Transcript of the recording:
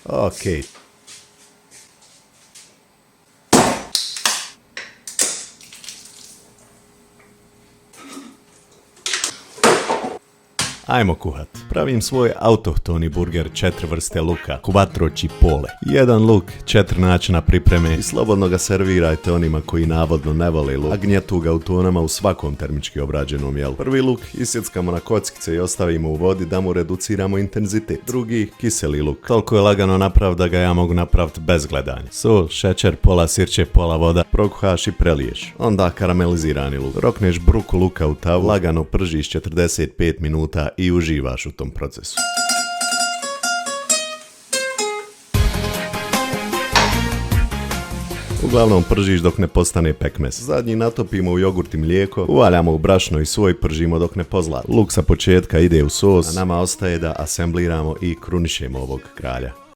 Okej. Ajmo kuhat. Pravim svoj autohtoni burger 4 vrste luka, quattro cipolle. Jedan luk, 4 načina pripreme i slobodno ga servirajte onima koji navodno ne vole luk, a gnjetu ga u tonama u svakom termički obrađenom jelu. Prvi luk isjeckamo na kockice i ostavimo u vodi da mu reduciramo intenzitet. Drugi, kiseli luk. Toliko je lagano napraviti da ga ja mogu napraviti bez gledanja. Sol, šećer, pola sirće, pola voda, prokuhaš i preliješ. Onda karamelizirani luk. Rokneš bruku luka u tavu, lagano pržiš 45 minuta i uživaš u tom procesu. Uglavnom pržiš dok ne postane pekmez. Zadnji natopimo u jogurt i mlijeko, uvaljamo u brašno i soj, pržimo dok ne pozlati. Luk sa početka ide u sos, a nama ostaje da asembliramo i krunišemo ovog kralja.